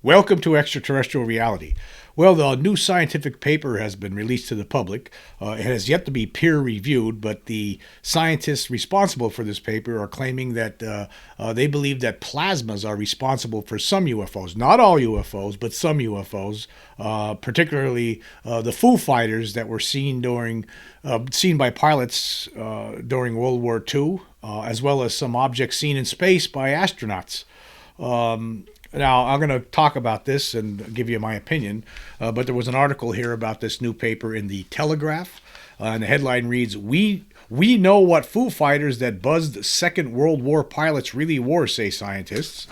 Welcome to Extraterrestrial Reality. Well, the new scientific paper has been released to the public. It has yet to be peer-reviewed, but the scientists responsible for this paper are claiming that they believe that plasmas are responsible for some UFOs. Not all UFOs, but some UFOs, particularly the Foo Fighters that were seen by pilots during World War II, as well as some objects seen in space by astronauts. Now, I'm going to talk about this and give you my opinion, but there was an article here about this new paper in the Telegraph, and the headline reads, We know what Foo Fighters that buzzed Second World War pilots really wore, say scientists.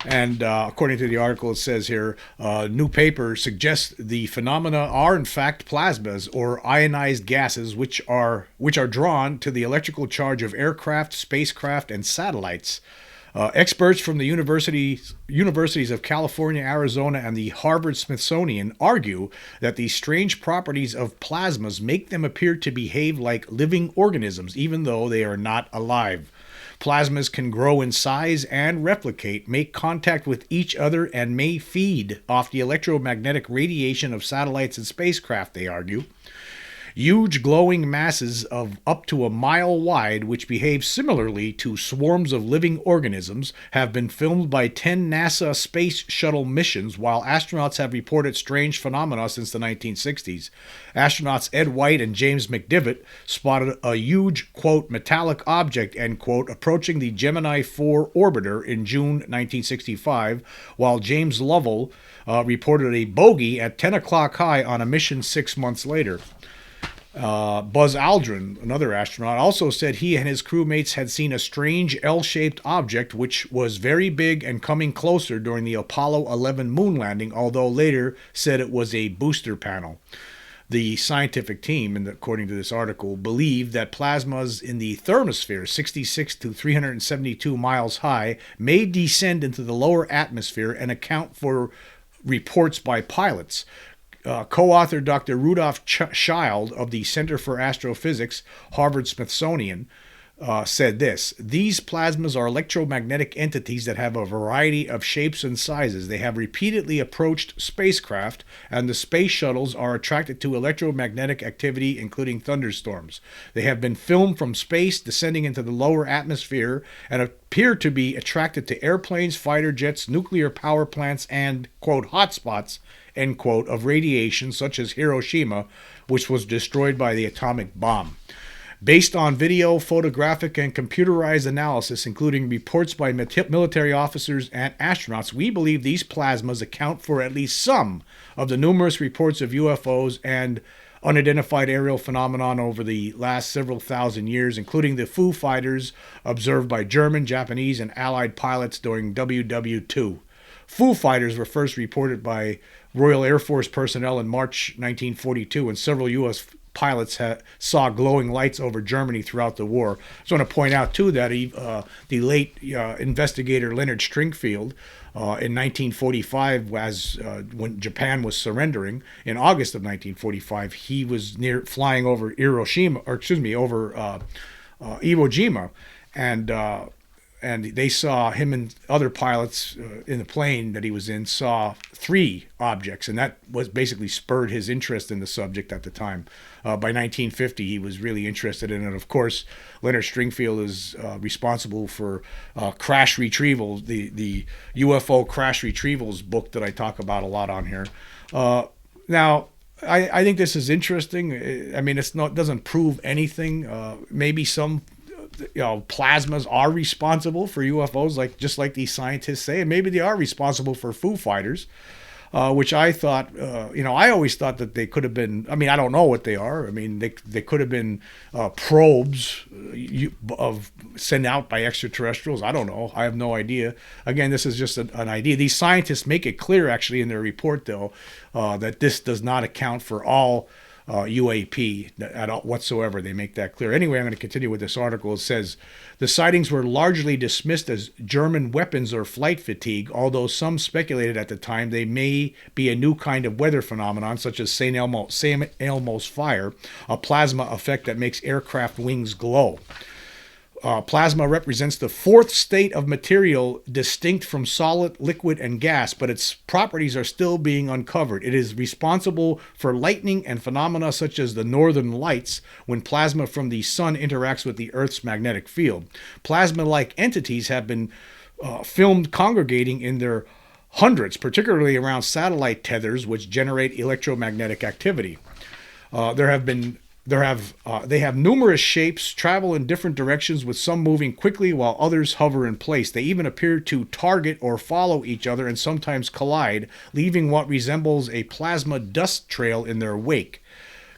And according to the article, it says here, new paper suggests the phenomena are in fact plasmas or ionized gases which are drawn to the electrical charge of aircraft, spacecraft, and satellites. Experts from the universities of California, Arizona, and the Harvard-Smithsonian argue that the strange properties of plasmas make them appear to behave like living organisms, even though they are not alive. Plasmas can grow in size and replicate, make contact with each other, and may feed off the electromagnetic radiation of satellites and spacecraft, they argue. Huge glowing masses of up to a mile wide, which behave similarly to swarms of living organisms, have been filmed by 10 NASA space shuttle missions, while astronauts have reported strange phenomena since the 1960s. Astronauts Ed White and James McDivitt spotted a huge, quote, metallic object, end quote, approaching the Gemini 4 orbiter in June 1965, while James Lovell reported a bogey at 10 o'clock high on a mission 6 months later. Buzz Aldrin, another astronaut, also said he and his crewmates had seen a strange L-shaped object which was very big and coming closer during the Apollo 11 moon landing, although later said it was a booster panel. The scientific team, and according to this article, believe that plasmas in the thermosphere, 66 to 372 miles high, may descend into the lower atmosphere and account for reports by pilots. Co-author Dr. Rudolf Schild of the Center for Astrophysics, Harvard-Smithsonian, said this: These plasmas are electromagnetic entities that have a variety of shapes and sizes. They have repeatedly approached spacecraft, and the space shuttles are attracted to electromagnetic activity, including thunderstorms. They have been filmed from space, descending into the lower atmosphere, and appear to be attracted to airplanes, fighter jets, nuclear power plants, and, quote, hotspots, end quote, of radiation, such as Hiroshima, which was destroyed by the atomic bomb. Based on video, photographic, and computerized analysis, including reports by military officers and astronauts, we believe these plasmas account for at least some of the numerous reports of UFOs and unidentified aerial phenomenon over the last several thousand years, including the Foo Fighters observed by German, Japanese, and Allied pilots during WWII. Foo Fighters were first reported by Royal Air Force personnel in March 1942, and several U.S. pilots saw glowing lights over Germany throughout the war. I just want to point out, too, that the late investigator Leonard Stringfield, in 1945, when Japan was surrendering, in August of 1945, he was flying over over Iwo Jima, and they saw him and other pilots in the plane that he was in saw 3 objects, and that was basically spurred his interest in the subject at the time. By 1950, he was really interested in it. Of course, Leonard Stringfield is responsible for crash retrieval, the UFO crash retrievals book that I talk about a lot on here. Now, I think this is interesting. I mean, it doesn't prove anything. Maybe some plasmas are responsible for UFOs, just like these scientists say, and maybe they are responsible for Foo Fighters, which I thought, I always thought that they could have been. I mean, I don't know what they are. I mean, they could have been probes sent out by extraterrestrials. I don't know. I have no idea. Again, this is just an idea. These scientists make it clear, actually, in their report, though, that this does not account for all UAP at all whatsoever. They make that clear. Anyway, I'm going to continue with this article. It says, the sightings were largely dismissed as German weapons or flight fatigue, although some speculated at the time they may be a new kind of weather phenomenon, such as St. Elmo's fire, a plasma effect that makes aircraft wings glow. Plasma represents the fourth state of material distinct from solid, liquid, and gas, but its properties are still being uncovered. It is responsible for lightning and phenomena such as the northern lights when plasma from the sun interacts with the Earth's magnetic field. Plasma-like entities have been filmed congregating in their hundreds, particularly around satellite tethers, which generate electromagnetic activity. They have numerous shapes, travel in different directions, with some moving quickly while others hover in place. They even appear to target or follow each other and sometimes collide, leaving what resembles a plasma dust trail in their wake.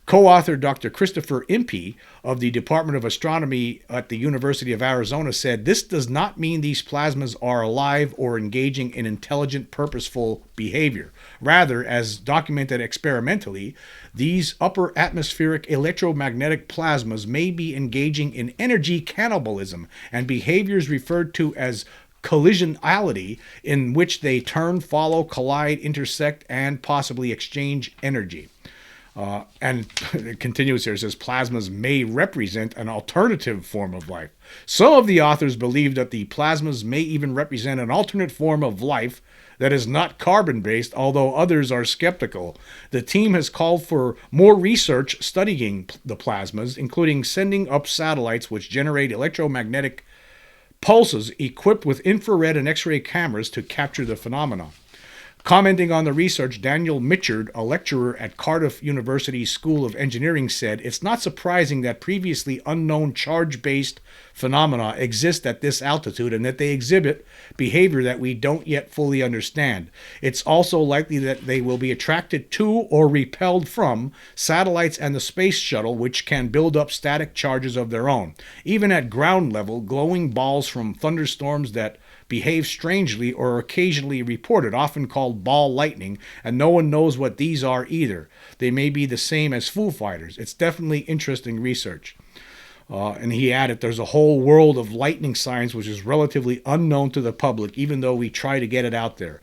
Co-author Dr. Christopher Impey of the Department of Astronomy at the University of Arizona said, "This does not mean these plasmas are alive or engaging in intelligent, purposeful behavior. Rather, as documented experimentally, these upper atmospheric electromagnetic plasmas may be engaging in energy cannibalism and behaviors referred to as collisionality, in which they turn, follow, collide, intersect, and possibly exchange energy." And it continues here, it says plasmas may represent an alternative form of life. Some of the authors believe that the plasmas may even represent an alternate form of life that is not carbon-based, although others are skeptical. The team has called for more research studying the plasmas, including sending up satellites which generate electromagnetic pulses equipped with infrared and X-ray cameras to capture the phenomena. Commenting on the research, Daniel Mitchard, a lecturer at Cardiff University School of Engineering, said, "It's not surprising that previously unknown charge-based phenomena exist at this altitude and that they exhibit behavior that we don't yet fully understand. It's also likely that they will be attracted to or repelled from satellites and the space shuttle, which can build up static charges of their own. Even at ground level, glowing balls from thunderstorms that behave strangely or occasionally reported, often called ball lightning, and no one knows what these are either. They may be the same as Foo Fighters. It's definitely interesting research." And he added, "There's a whole world of lightning science which is relatively unknown to the public, even though we try to get it out there.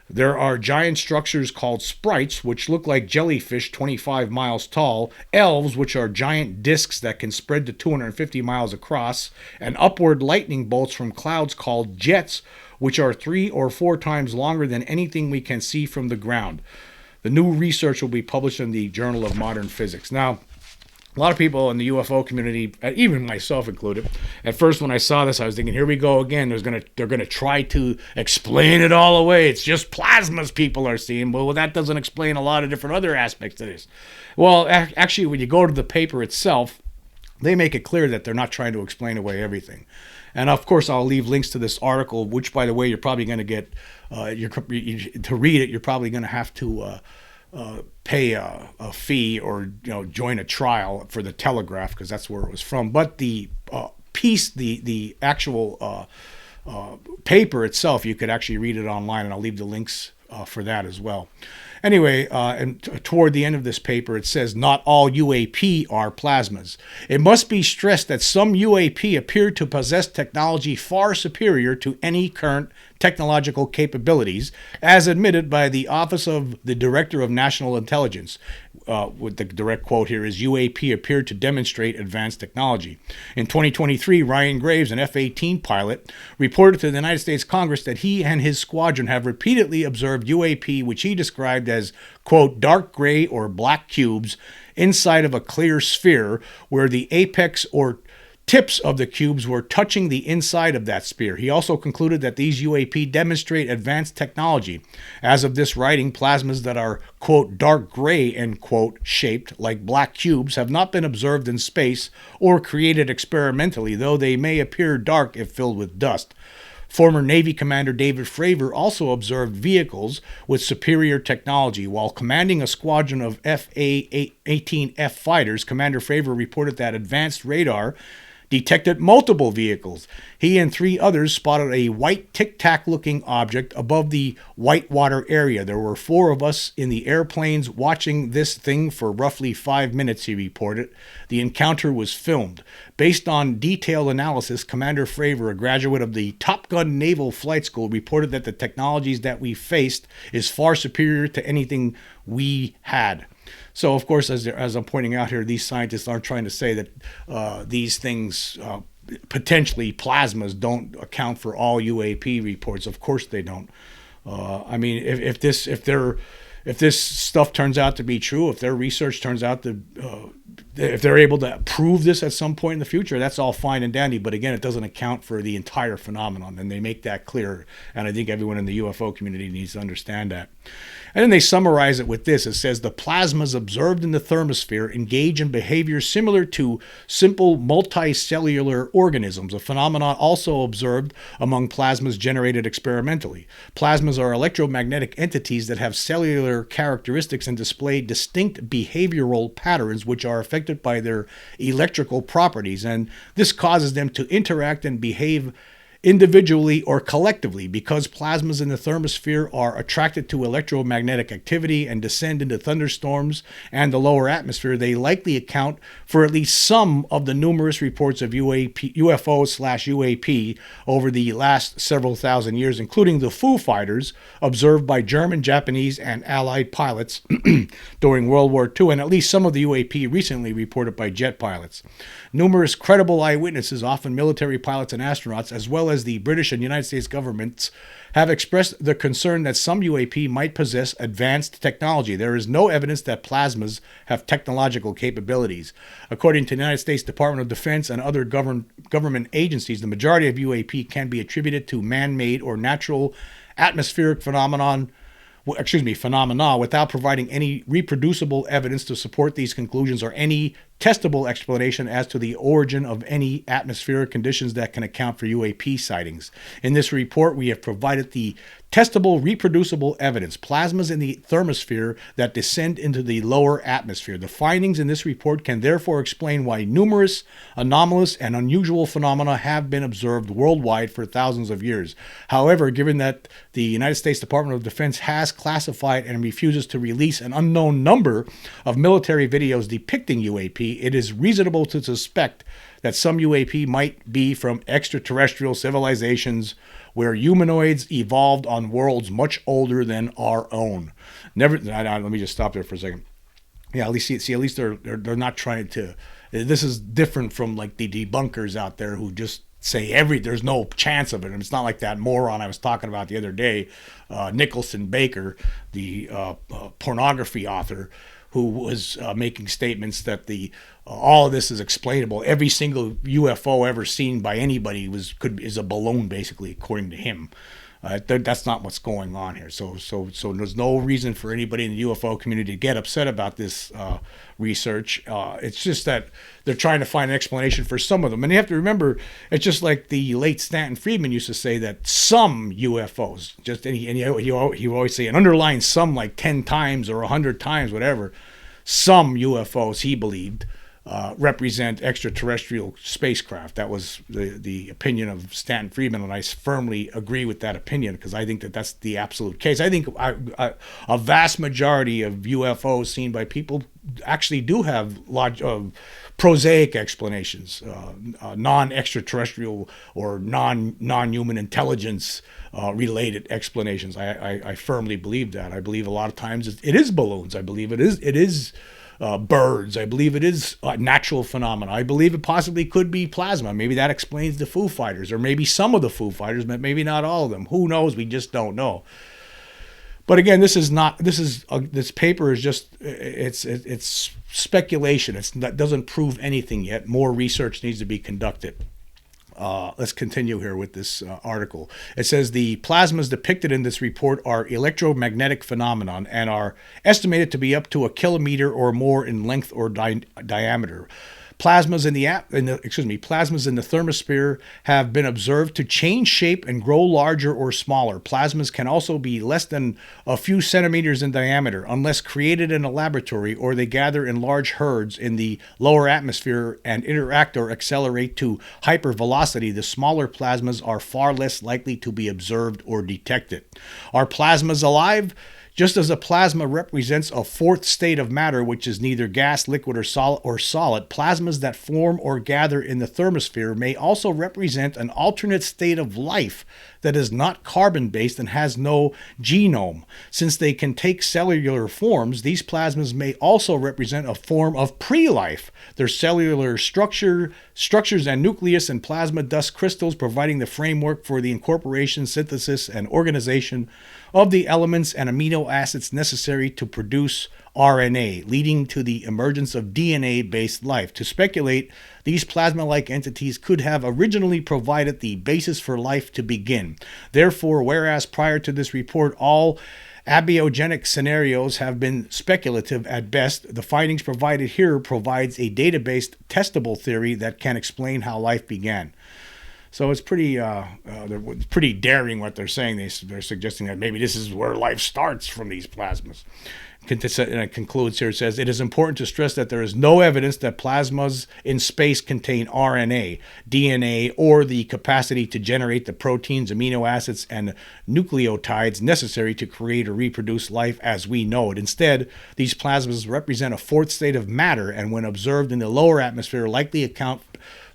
There are giant structures called sprites, which look like jellyfish 25 miles tall, elves, which are giant disks that can spread to 250 miles across, and upward lightning bolts from clouds called jets, which are 3 or 4 times longer than anything we can see from the ground. The new research will be published in the Journal of Modern Physics." Now, a lot of people in the UFO community, even myself included, at first when I saw this, I was thinking, here we go again. They're gonna try to explain it all away. It's just plasmas people are seeing. Well, that doesn't explain a lot of different other aspects to this. Well, actually, when you go to the paper itself, they make it clear that they're not trying to explain away everything. And of course, I'll leave links to this article, which, by the way, you're probably going to get, to read it, you're probably going to have to pay a fee or join a trial for the Telegraph, because that's where it was from. But the piece, the actual paper itself, you could actually read it online, and I'll leave the links for that as well. Anyway, and toward the end of this paper, it says, "Not all UAP are plasmas. It must be stressed that some UAP appear to possess technology far superior to any current technological capabilities, as admitted by the Office of the Director of National Intelligence." With the direct quote here is, "UAP appeared to demonstrate advanced technology. In 2023, Ryan Graves, an F-18 pilot, reported to the United States Congress that he and his squadron have repeatedly observed UAP, which he described as, quote, dark gray or black cubes inside of a clear sphere, where the apex or tips of the cubes were touching the inside of that sphere. He also concluded that these UAP demonstrate advanced technology. As of this writing, plasmas that are, quote, dark gray, end quote, shaped like black cubes have not been observed in space or created experimentally, though they may appear dark if filled with dust. Former Navy Commander David Fravor also observed vehicles with superior technology. While commanding a squadron of F-18F fighters, Commander Fravor reported that advanced radar detected multiple vehicles. He and 3 others spotted a white tic-tac looking object above the whitewater area. There were 4 of us in the airplanes watching this thing for roughly 5 minutes, he reported. The encounter was filmed. Based on detailed analysis, Commander Fravor, a graduate of the Top Gun Naval Flight School, reported that the technologies that we faced is far superior to anything we had. So, of course, as I'm pointing out here, these scientists aren't trying to say that these things potentially plasmas don't account for all UAP reports. Of course they don't. I mean, if this stuff turns out to be true, if their research turns out to, if they're able to prove this at some point in the future, that's all fine and dandy. But again, it doesn't account for the entire phenomenon, and they make that clear. And I think everyone in the UFO community needs to understand that. And then they summarize it with this. It says, the plasmas observed in the thermosphere engage in behavior similar to simple multicellular organisms, a phenomenon also observed among plasmas generated experimentally. Plasmas are electromagnetic entities that have cellular characteristics and display distinct behavioral patterns which are affected by their electrical properties, and this causes them to interact and behave individually or collectively. Because plasmas in the thermosphere are attracted to electromagnetic activity and descend into thunderstorms and the lower atmosphere, they likely account for at least some of the numerous reports of UFO/UAP over the last several thousand years, including the Foo Fighters observed by German, Japanese, and Allied pilots during World War II, and at least some of the UAP recently reported by jet pilots. Numerous credible eyewitnesses, often military pilots and astronauts, as well as the British and United States governments, have expressed the concern that some UAP might possess advanced technology. There is no evidence that plasmas have technological capabilities. According to the United States Department of Defense and other government agencies, the majority of UAP can be attributed to man-made or natural atmospheric phenomena without providing any reproducible evidence to support these conclusions or any testable explanation as to the origin of any atmospheric conditions that can account for UAP sightings. In this report, we have provided the testable, reproducible evidence, plasmas in the thermosphere that descend into the lower atmosphere. The findings in this report can therefore explain why numerous anomalous and unusual phenomena have been observed worldwide for thousands of years. However, given that the United States Department of Defense has classified and refuses to release an unknown number of military videos depicting UAP, it is reasonable to suspect that some UAP might be from extraterrestrial civilizations where humanoids evolved on worlds much older than our own. Let me just stop there for a second. Yeah, at least they're not trying to. This is different from like the debunkers out there who just say there's no chance of it. And it's not like that moron I was talking about the other day, Nicholson Baker, the pornography author, who was making statements that all of this is explainable. Every single UFO ever seen by anybody is a balloon, basically, according to him. That's not what's going on here. So there's no reason for anybody in the UFO community to get upset about this research. It's just that they're trying to find an explanation for some of them. And you have to remember, it's just like the late Stanton Friedman used to say that some UFOs, he always say an underlying some like 10 times or 100 times, whatever, some UFOs, he believed, represent extraterrestrial spacecraft. That was the opinion of Stanton Friedman, and I firmly agree with that opinion because I think that that's the absolute case. I think a vast majority of UFOs seen by people actually do have prosaic explanations, non-extraterrestrial or non-human intelligence related explanations. I firmly believe that. I believe a lot of times it is balloons. I believe it is birds. I believe it is a natural phenomena. I believe it possibly could be plasma. Maybe that explains the Foo Fighters, or maybe some of the Foo Fighters, but maybe not all of them. Who knows? We just don't know. But again, this paper is just it's speculation. That doesn't prove anything yet. More research needs to be conducted. Let's continue here with this article. It says the plasmas depicted in this report are electromagnetic phenomenon and are estimated to be up to 1 kilometer or more in length or diameter. Plasmas in the thermosphere have been observed to change shape and grow larger or smaller. Plasmas can also be less than a few centimeters in diameter unless created in a laboratory, or they gather in large herds in the lower atmosphere and interact or accelerate to hypervelocity. The smaller plasmas are far less likely to be observed or detected. Are plasmas alive? Just as a plasma represents a fourth state of matter, which is neither gas, liquid, or solid, plasmas that form or gather in the thermosphere may also represent an alternate state of life that is not carbon-based and has no genome. Since they can take cellular forms, these plasmas may also represent a form of pre-life. Their cellular structures and nucleus and plasma dust crystals providing the framework for the incorporation, synthesis, and organization of the elements and amino acids necessary to produce RNA, leading to the emergence of DNA-based life. To speculate, these plasma-like entities could have originally provided the basis for life to begin. Therefore, whereas prior to this report, all abiogenic scenarios have been speculative at best, the findings provided here provides a data-based testable theory that can explain how life began. So it's pretty daring what they're saying. They're suggesting that maybe this is where life starts from these plasmas. And it concludes here, it says, it is important to stress that there is no evidence that plasmas in space contain RNA, DNA, or the capacity to generate the proteins, amino acids, and nucleotides necessary to create or reproduce life as we know it. Instead, these plasmas represent a fourth state of matter, and when observed in the lower atmosphere, likely account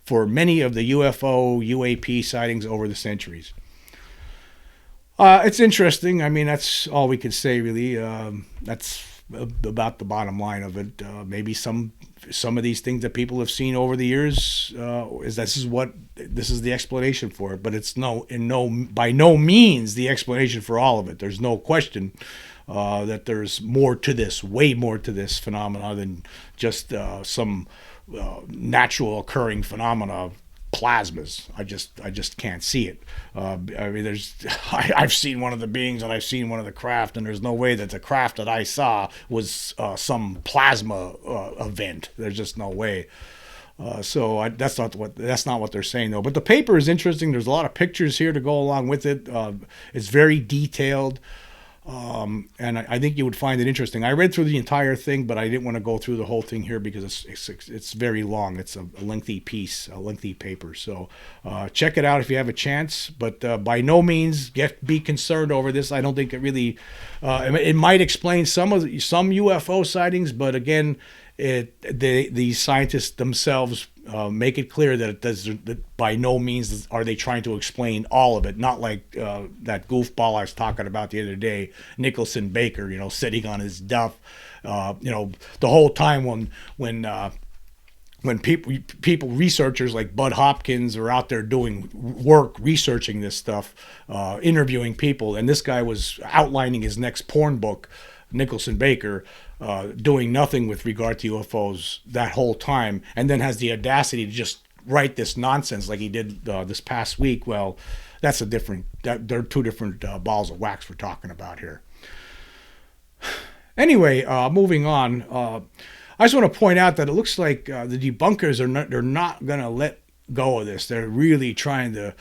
for many of the UFO, UAP sightings over the centuries. It's interesting. I mean, that's all we can say, really. That's about the bottom line of it. Maybe some of these things that people have seen over the years this is the explanation for it. But it's by no means the explanation for all of it. There's no question that there's more to this, way more to this phenomena than just some natural occurring phenomena. Plasmas. I just can't see it. I mean, I've seen one of the beings and I've seen one of the craft, and there's no way that the craft that I saw was some plasma event. There's just no way. That's not what they're saying though. But the paper is interesting. There's a lot of pictures here to go along with it. It's very detailed. And I think you would find it interesting. I read through the entire thing, but I didn't want to go through the whole thing here because it's very long. It's a lengthy piece, a lengthy paper. So check it out if you have a chance. But by no means be concerned over this. I don't think it really. It might explain some UFO sightings, but again, the scientists themselves make it clear that by no means are they trying to explain all of it. Not like that goofball I was talking about the other day, Nicholson Baker, sitting on his duff, the whole time when people, researchers like Bud Hopkins are out there doing work, researching this stuff, interviewing people, and this guy was outlining his next porn book, Nicholson Baker, doing nothing with regard to UFOs that whole time, and then has the audacity to just write this nonsense like he did this past week. Well, they're two different balls of wax we're talking about here. Anyway, moving on. I just want to point out that it looks like the debunkers they're not going to let go of this. They're really trying to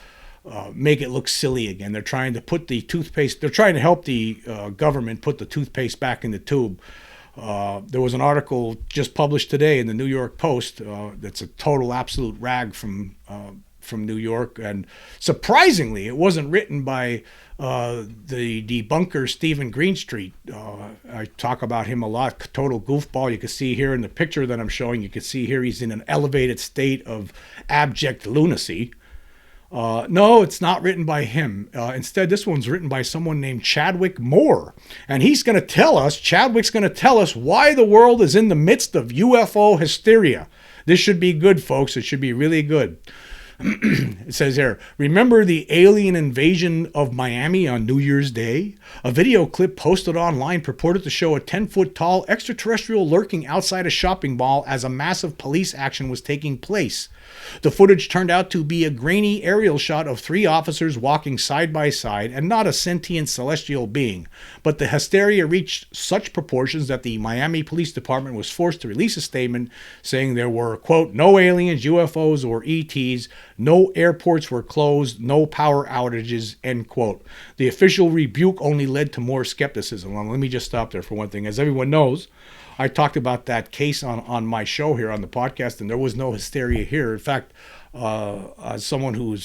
make it look silly again. They're trying to put the toothpaste. They're trying to help the government put the toothpaste back in the tube. There was an article just published today in the New York Post that's a total absolute rag from New York, and surprisingly, it wasn't written by the debunker Stephen Greenstreet. I talk about him a lot. Total goofball. You can see here in the picture that I'm showing. You can see here he's in an elevated state of abject lunacy. No, it's not written by him. Instead, this one's written by someone named Chadwick Moore. And Chadwick's going to tell us why the world is in the midst of UFO hysteria. This should be good, folks. It should be really good. It says here, remember the alien invasion of Miami on New Year's Day? A video clip posted online purported to show a 10-foot-tall extraterrestrial lurking outside a shopping mall as a massive police action was taking place. The footage turned out to be a grainy aerial shot of three officers walking side by side and not a sentient celestial being. But the hysteria reached such proportions that the Miami Police Department was forced to release a statement saying there were, quote, no aliens, UFOs, or ETs, no airports were closed, no power outages, end quote. The official rebuke only led to more skepticism. Well, let me just stop there for one thing. As everyone knows, I talked about that case on my show here on the podcast, and there was no hysteria here. In fact, as someone who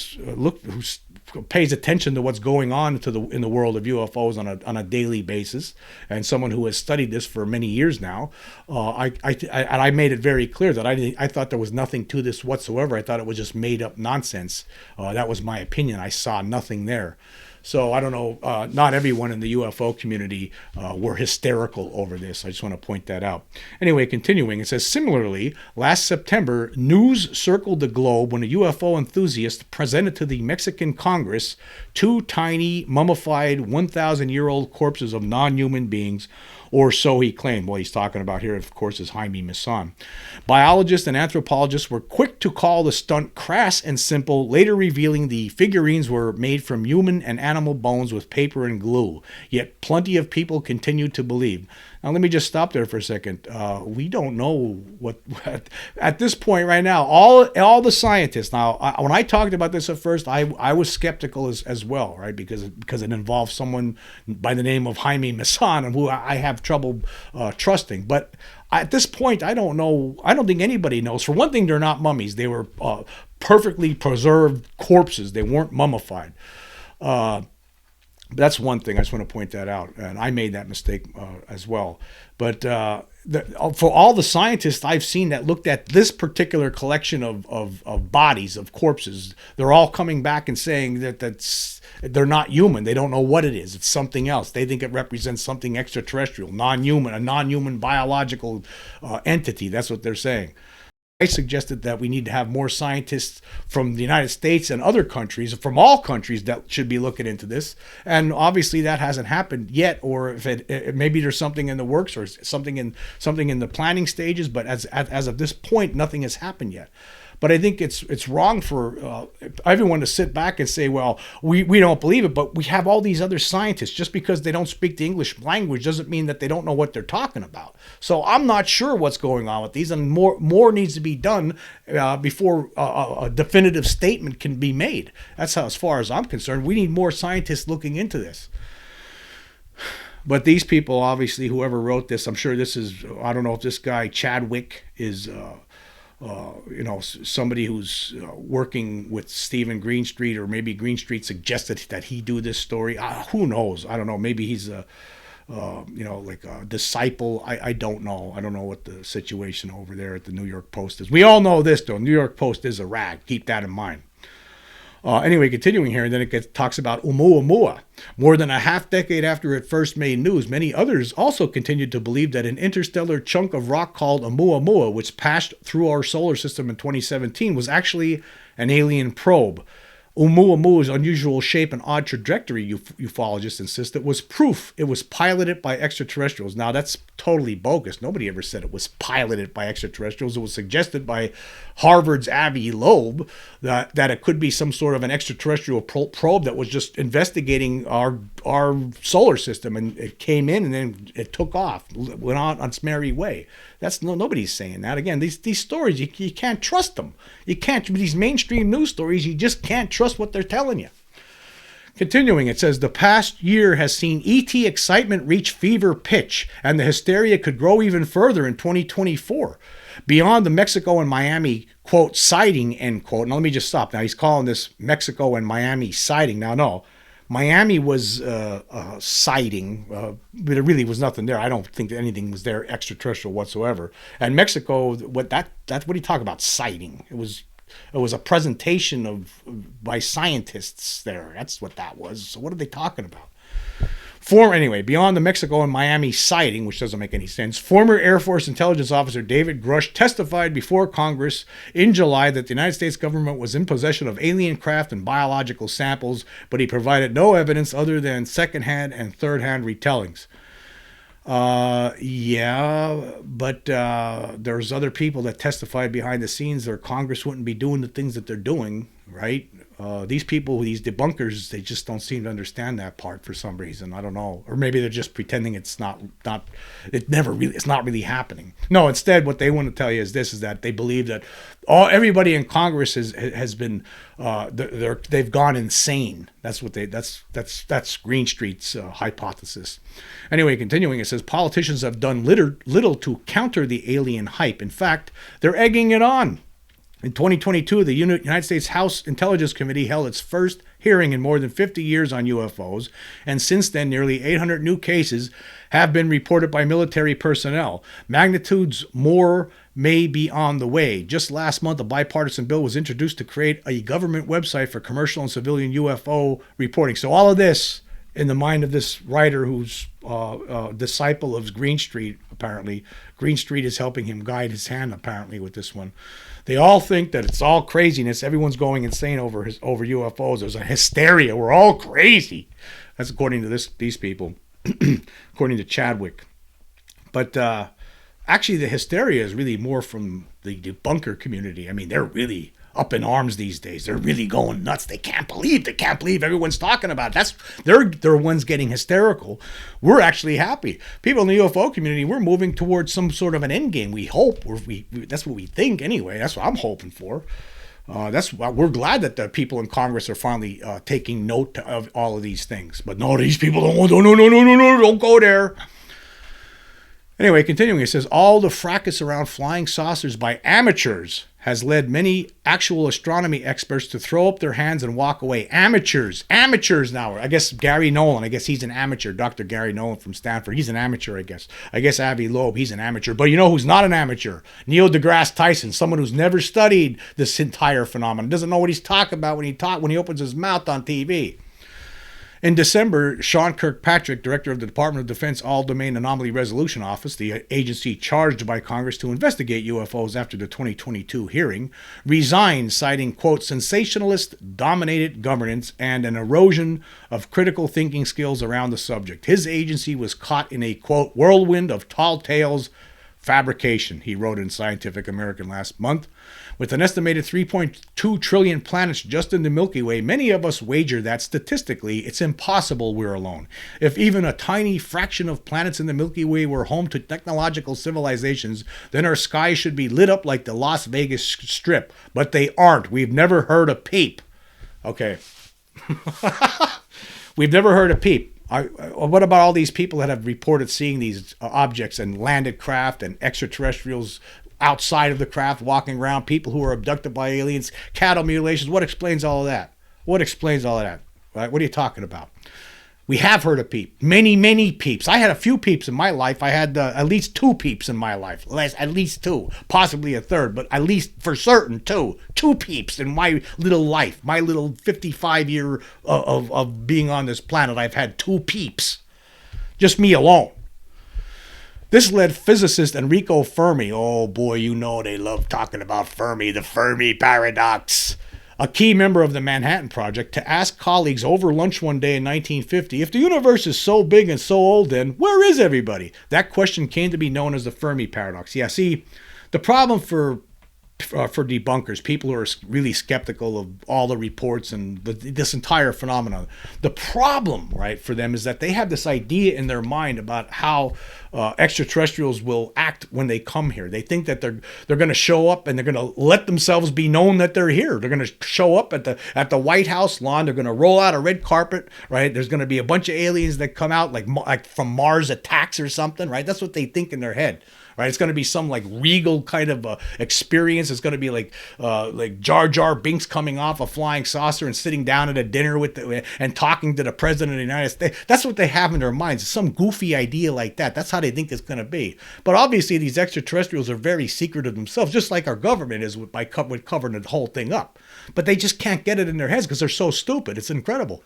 pays attention to what's going on in the world of UFOs on a daily basis, and someone who has studied this for many years now, I made it very clear that I thought there was nothing to this whatsoever. I thought it was just made up nonsense. That was my opinion. I saw nothing there. So I don't know, not everyone in the UFO community were hysterical over this. I just want to point that out. Anyway, continuing, it says, similarly, last September, news circled the globe when a UFO enthusiast presented to the Mexican Congress 2 tiny, mummified, 1,000-year-old corpses of non-human beings, or so he claimed. What he's talking about here, of course, is Jaime Maussan. Biologists and anthropologists were quick to call the stunt crass and simple, later revealing the figurines were made from human and animal bones with paper and glue. Yet plenty of people continued to believe. Now, let me just stop there for a second. We don't know what at this point right now, all the scientists. Now, when I talked about this at first, I was skeptical as well, right? Because it involves someone by the name of Jaime Maussan, who I have trouble trusting. But at this point, I don't know. I don't think anybody knows. For one thing, they're not mummies. They were perfectly preserved corpses. They weren't mummified. That's one thing. I just want to point that out. And I made that mistake as well. But for all the scientists I've seen that looked at this particular collection of bodies, of corpses, they're all coming back and saying that they're not human. They don't know what it is. It's something else. They think it represents something extraterrestrial, non-human, a non-human biological entity. That's what they're saying. I suggested that we need to have more scientists from the United States and other countries, from all countries, that should be looking into this. And obviously that hasn't happened yet, or if maybe there's something in the works or something in the planning stages. But as of this point, nothing has happened yet. But I think it's wrong for everyone to sit back and say, well, we don't believe it, but we have all these other scientists. Just because they don't speak the English language doesn't mean that they don't know what they're talking about. So I'm not sure what's going on with these, and more needs to be done before a definitive statement can be made. That's how, as far as I'm concerned, we need more scientists looking into this. But these people, obviously, whoever wrote this, I'm sure this is, I don't know if this guy Chadwick is somebody who's working with Stephen Greenstreet, or maybe Greenstreet suggested that he do this story. Who knows? I don't know. Maybe he's like a disciple. I don't know. I don't know what the situation over there at the New York Post is. We all know this, though. New York Post is a rag. Keep that in mind. Anyway, continuing here, and then it talks about Oumuamua. More than a half decade after it first made news, many others also continued to believe that an interstellar chunk of rock called Oumuamua, which passed through our solar system in 2017, was actually an alien probe. Oumuamua's unusual shape and odd trajectory, ufologists insisted, was proof it was piloted by extraterrestrials. Now, that's totally bogus. Nobody ever said it was piloted by extraterrestrials. It was suggested by Harvard's Avi Loeb that it could be some sort of an extraterrestrial probe that was just investigating our solar system, and it came in and then it took off, went on its merry way. Nobody's saying that. Again, these stories, you can't trust them. You can't, these mainstream news stories, you just can't trust what they're telling you. Continuing, it says, the past year has seen ET excitement reach fever pitch, and the hysteria could grow even further in 2024. Beyond the Mexico and Miami, quote, sighting, end quote. Now, let me just stop. Now, he's calling this Mexico and Miami sighting. Now, no. Miami was a sighting, but it really was nothing there. I don't think that anything was there extraterrestrial whatsoever. And Mexico, that's what he talked about, sighting. It was a presentation by scientists there. That's what that was. So what are they talking about? Anyway, beyond the Mexico and Miami sighting, which doesn't make any sense, former Air Force intelligence officer David Grush testified before Congress in July that the United States government was in possession of alien craft and biological samples, but he provided no evidence other than secondhand and third-hand retellings. But there's other people that testified behind the scenes, or Congress wouldn't be doing the things that they're doing, right? These people, these debunkers, they just don't seem to understand that part for some reason. I don't know, or maybe they're just pretending it's not really happening. No, instead, what they want to tell you is that they believe that everybody in Congress has been they've gone insane. That's Greenstreet's hypothesis. Anyway, continuing, it says politicians have done little to counter the alien hype. In fact, they're egging it on. In 2022, the United States House Intelligence Committee held its first hearing in more than 50 years on UFOs, and since then, nearly 800 new cases have been reported by military personnel. Magnitudes more may be on the way. Just last month, a bipartisan bill was introduced to create a government website for commercial and civilian UFO reporting. So all of this, in the mind of this writer who's a disciple of Greenstreet, apparently. Greenstreet is helping him guide his hand, apparently, with this one. They all think that it's all craziness. Everyone's going insane over UFOs. There's a hysteria. We're all crazy. That's according to these people, according to Chadwick. But actually, the hysteria is really more from the debunker community. I mean, they're really up in arms these days. They're really going nuts. They can't believe everyone's talking about it. They're ones getting hysterical. We're actually happy. People in the UFO community, we're moving towards some sort of an end game. We hope. That's what we think anyway. That's what I'm hoping for. We're glad that the people in Congress are finally taking note of all of these things. But no, these people don't go there. Anyway, continuing, it says, all the fracas around flying saucers by amateurs has led many actual astronomy experts to throw up their hands and walk away. Amateurs now. I guess Gary Nolan, he's an amateur. Dr. Gary Nolan from Stanford, he's an amateur, I guess. I guess Avi Loeb, he's an amateur. But you know who's not an amateur? Neil deGrasse Tyson, someone who's never studied this entire phenomenon, doesn't know what he's talking about when he opens his mouth on TV. In December, Sean Kirkpatrick, director of the Department of Defense All-Domain Anomaly Resolution Office, the agency charged by Congress to investigate UFOs after the 2022 hearing, resigned, citing, quote, sensationalist-dominated governance and an erosion of critical thinking skills around the subject. His agency was caught in a, quote, whirlwind of tall tales fabrication, he wrote in Scientific American last month. With an estimated 3.2 trillion planets just in the Milky Way, many of us wager that statistically it's impossible we're alone. If even a tiny fraction of planets in the Milky Way were home to technological civilizations, then our skies should be lit up like the Las Vegas Strip. But they aren't. We've never heard a peep. Okay. We've never heard a peep. What about all these people that have reported seeing these objects and landed craft and extraterrestrials outside of the craft walking around, people who are abducted by aliens, cattle mutilations? What explains all of that? Right? What are you talking about? We have heard a peep. Many peeps. I had a few peeps in my life. I had at least 2 peeps in my life. At least 2. Possibly a third, but at least for certain 2. 2 peeps in my little life. My little 55 year of being on this planet. I've had 2 peeps. Just me alone. This led physicist Enrico Fermi, oh boy, you know they love talking about Fermi, the Fermi paradox, a key member of the Manhattan Project, to ask colleagues over lunch one day in 1950, if the universe is so big and so old, then where is everybody? That question came to be known as the Fermi paradox. Yeah, see, the problem for debunkers, people who are really skeptical of all the reports and this entire phenomenon, the problem, right, for them is that they have this idea in their mind about how extraterrestrials will act when they come here. They think that they're going to show up and they're going to let themselves be known that they're here. They're going to show up at the White House lawn. They're going to roll out a red carpet, right? There's going to be a bunch of aliens that come out like from Mars Attacks or something, right? That's what they think in their head. Right, it's going to be some like regal kind of experience. It's going to be like Jar Jar Binks coming off a flying saucer and sitting down at a dinner and talking to the president of the United States. That's what they have in their minds. It's some goofy idea like that. That's how they think it's going to be. But obviously, these extraterrestrials are very secretive themselves, just like our government is with covering the whole thing up. But they just can't get it in their heads because they're so stupid. It's incredible.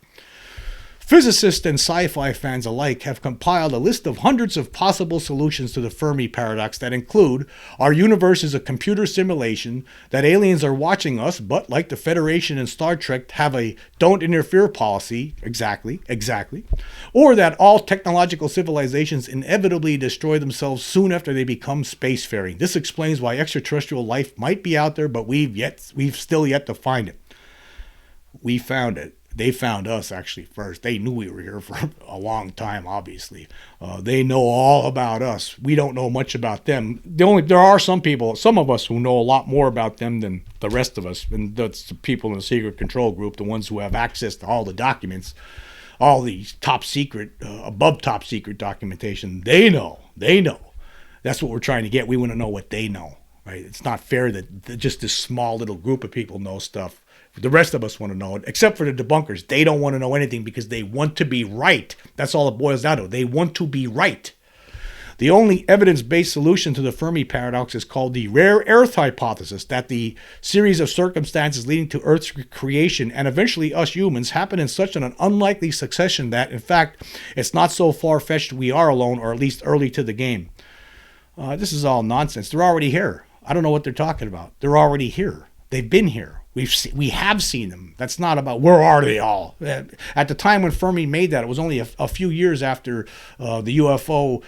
Physicists and sci-fi fans alike have compiled a list of hundreds of possible solutions to the Fermi paradox that include: our universe is a computer simulation, that aliens are watching us, but like the Federation and Star Trek have a don't interfere policy, exactly, or that all technological civilizations inevitably destroy themselves soon after they become spacefaring. This explains why extraterrestrial life might be out there, but we've still yet to find it. We found it. They found us actually first. They knew we were here for a long time, obviously. They know all about us. We don't know much about them. There are some of us who know a lot more about them than the rest of us. And that's the people in the secret control group, the ones who have access to all the documents, all the top secret, above top secret documentation. They know. That's what we're trying to get. We want to know what they know. Right? It's not fair that just this small little group of people know stuff. The rest of us want to know it, except for the debunkers. They don't want to know anything because they want to be right. That's all it boils down to. They want to be right. The only evidence-based solution to the Fermi paradox is called the rare earth hypothesis, that the series of circumstances leading to Earth's creation and eventually us humans happen in such an unlikely succession that, in fact, it's not so far-fetched we are alone, or at least early to the game. This is all nonsense. They're already here. I don't know what they're talking about. They're already here. They've been here. We have seen them. That's not about where are they all. At the time when Fermi made that, it was only a few years after the UFO,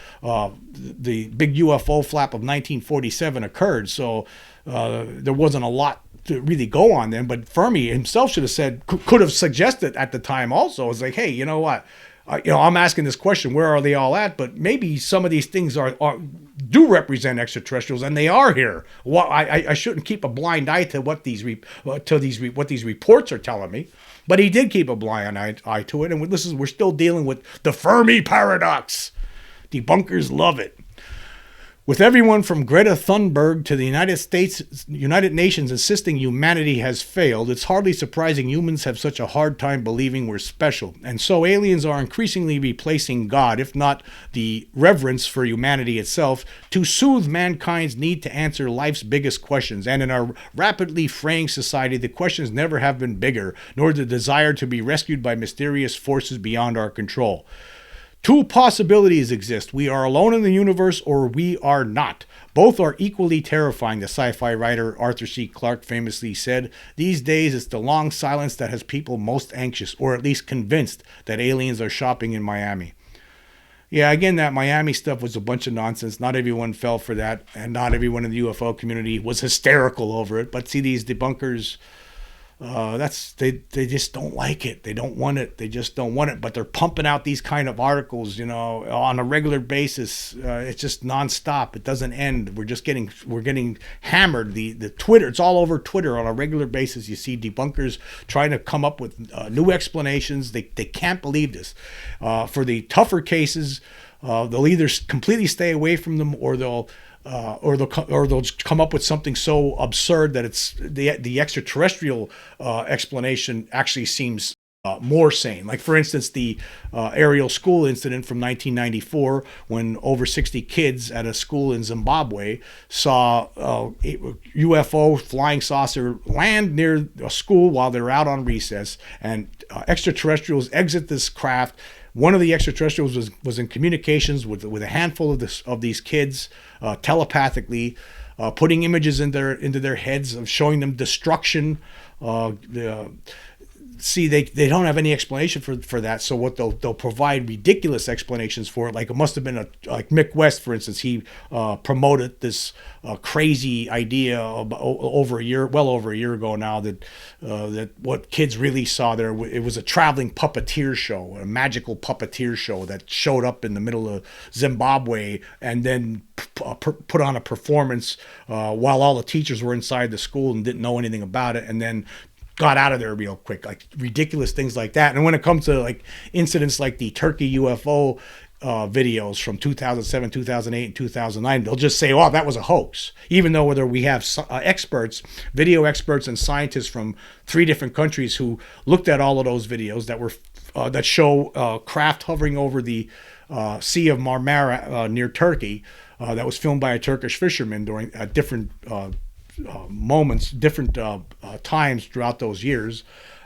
the big UFO flap of 1947 occurred. So there wasn't a lot to really go on then. But Fermi himself should have said, could have suggested at the time also, it's like, hey, you know what? I'm asking this question, where are they all at? But maybe some of these things do represent extraterrestrials, and they are here. Well, I shouldn't keep a blind eye to what these reports are telling me. But he did keep a blind eye to it, and we're still dealing with the Fermi paradox. Debunkers love it. With everyone from Greta Thunberg to the United Nations insisting humanity has failed, it's hardly surprising humans have such a hard time believing we're special. And so aliens are increasingly replacing God, if not the reverence for humanity itself, to soothe mankind's need to answer life's biggest questions. And in our rapidly fraying society, the questions never have been bigger, nor the desire to be rescued by mysterious forces beyond our control. Two possibilities exist. We are alone in the universe, or we are not. Both are equally terrifying, the sci-fi writer Arthur C. Clarke famously said. These days, it's the long silence that has people most anxious, or at least convinced, that aliens are shopping in Miami. Yeah, again, that Miami stuff was a bunch of nonsense. Not everyone fell for that, and not everyone in the UFO community was hysterical over it. But see, these debunkers... they just don't like it. They don't want it. They just don't want it. But they're pumping out these kind of articles, on a regular basis. It's just nonstop. It doesn't end. We're getting hammered. The Twitter, it's all over Twitter on a regular basis. You see debunkers trying to come up with new explanations. They can't believe this. For the tougher cases, they'll either completely stay away from them, or they'll come up with something so absurd that it's the extraterrestrial explanation actually seems more sane. Like, for instance, the aerial school incident from 1994, when over 60 kids at a school in Zimbabwe saw a UFO flying saucer land near a school while they were out on recess, and extraterrestrials exit this craft. One of the extraterrestrials was in communications with a handful of these kids telepathically, putting images into their heads of showing them destruction. See, they don't have any explanation for that. So what they'll provide ridiculous explanations for it. Like, it must have been like Mick West, for instance. He promoted this crazy idea well over a year ago now, that what kids really saw there, it was a traveling puppeteer show, a magical puppeteer show that showed up in the middle of Zimbabwe and then put on a performance while all the teachers were inside the school and didn't know anything about it, and then got out of there real quick. Like, ridiculous things like that. And when it comes to like incidents like the Turkey UFO videos from 2007, 2008, and 2009, they'll just say, oh, that was a hoax. Even though whether we have experts, video experts and scientists from 3 different countries who looked at all of those videos that show craft hovering over the Sea of Marmara near Turkey, that was filmed by a Turkish fisherman during different moments, different times throughout those years,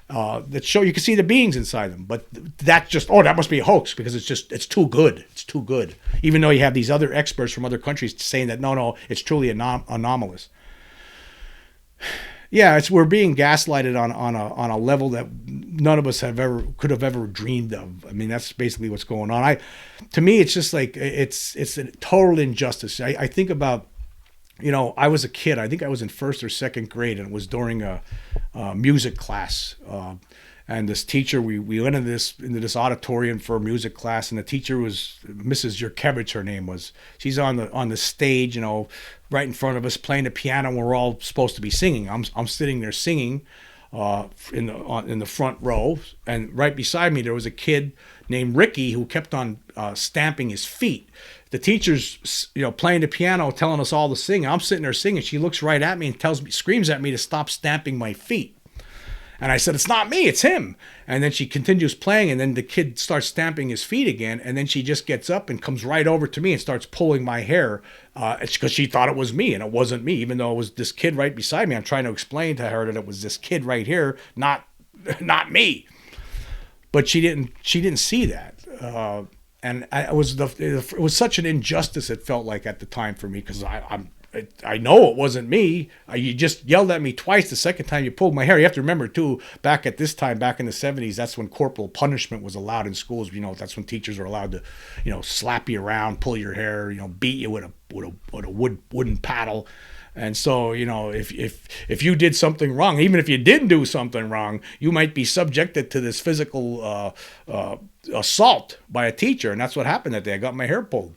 that show you can see the beings inside them. But that must be a hoax, because it's too good. It's too good. Even though you have these other experts from other countries saying that no, it's truly anomalous. Yeah, we're being gaslighted on a level that none of us could have ever dreamed of. I mean, that's basically what's going on. To me, it's just like it's a total injustice. I think about, I was a kid. I think I was in 1st or 2nd grade, and it was during a music class. And this teacher, we went into this auditorium for a music class, and the teacher was Mrs. Yurkevich, her name was. She's on the stage, right in front of us, playing the piano, and we're all supposed to be singing. I'm sitting there singing. in the front row, and right beside me there was a kid named Ricky who kept on stamping his feet. The teacher's playing the piano, telling us all to sing. I'm sitting there singing. She looks right at me and screams at me to stop stamping my feet. And I said, "It's not me, it's him." And then she continues playing, and then the kid starts stamping his feet again. And then she just gets up and comes right over to me and starts pulling my hair because she thought it was me, and it wasn't me, even though it was this kid right beside me. I'm trying to explain to her that it was this kid right here, not me. But she didn't see that. And it was such an injustice, it felt like at the time for me, because I know it wasn't me. You just yelled at me twice. The second time you pulled my hair. You have to remember too, back at this time, back in the 70s, that's when corporal punishment was allowed in schools. That's when teachers were allowed to, slap you around, pull your hair, beat you with a wooden paddle. And so, if you did something wrong, even if you didn't do something wrong, you might be subjected to this physical assault by a teacher. And that's what happened that day. I got my hair pulled.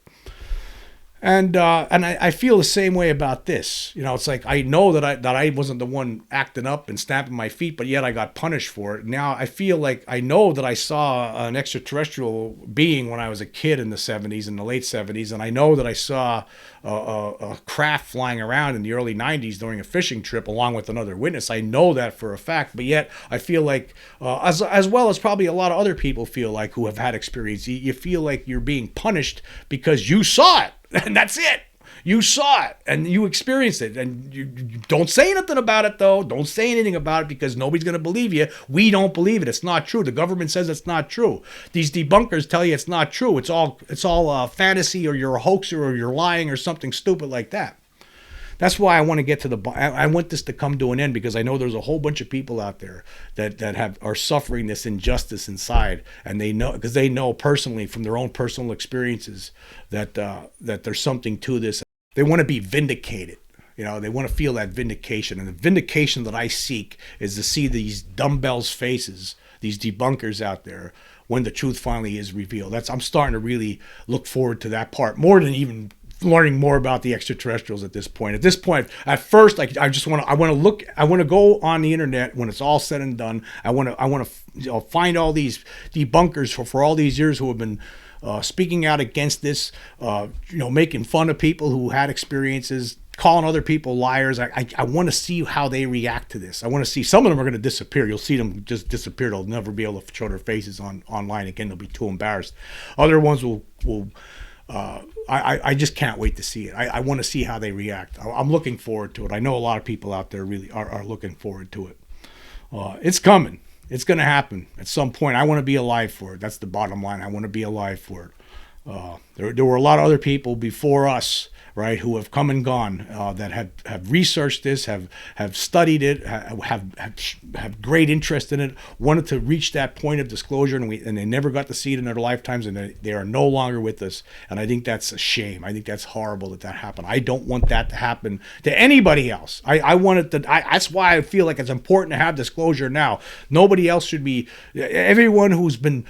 And I feel the same way about this. It's like I know that I wasn't the one acting up and stamping my feet, but yet I got punished for it. Now I feel like I know that I saw an extraterrestrial being when I was a kid in the 70s, in the late 70s, and I know that I saw a craft flying around in the early 90s during a fishing trip along with another witness. I know that for a fact, but yet I feel like, as well as probably a lot of other people feel like who have had experience, you feel like you're being punished because you saw it. And that's it. You saw it and you experienced it. And you don't say nothing about it, though. Don't say anything about it because nobody's going to believe you. We don't believe it. It's not true. The government says it's not true. These debunkers tell you it's not true. It's all fantasy, or you're a hoaxer, or you're lying, or something stupid like that. That's why I want to get to I want this to come to an end, because I know there's a whole bunch of people out there that are suffering this injustice inside, and they know personally from their own personal experiences that there's something to this. They want to be vindicated. They want to feel that vindication, and the vindication that I seek is to see these dumbbells faces, these debunkers out there, when the truth finally is revealed. I'm starting to really look forward to that part more than even learning more about the extraterrestrials at this point. At first, I want to go on the internet when it's all said and done. I want to find all these debunkers for all these years who have been speaking out against this, making fun of people who had experiences, calling other people liars. I want to see how they react to this. I want to see. Some of them are going to disappear. You'll see them just disappear. They'll never be able to show their faces online again. They'll be too embarrassed. Other ones will I just can't wait to see it. I want to see how they react. I'm looking forward to it. I know a lot of people out there really are looking forward to it. It's coming. It's going to happen at some point. I want to be alive for it. That's the bottom line. I want to be alive for it. There were a lot of other people before us, right, who have come and gone, that have researched this, have studied it, have great interest in it, wanted to reach that point of disclosure, and they never got to see it in their lifetimes, and they are no longer with us. And I think that's a shame. I think that's horrible that happened. I don't want that to happen to anybody else. I want it to. That's why I feel like it's important to have disclosure now. Nobody else should be. Everyone who's been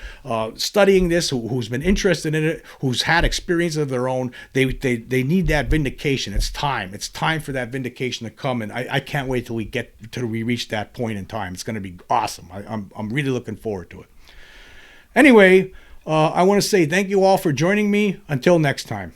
studying this, who's been interested in it, who's had experience of their own, they need that vindication. It's time for that vindication to come, and I can't wait till we reach that point in time. It's going to be awesome. I'm really looking forward to it. Anyway, I want to say thank you all for joining me. Until next time.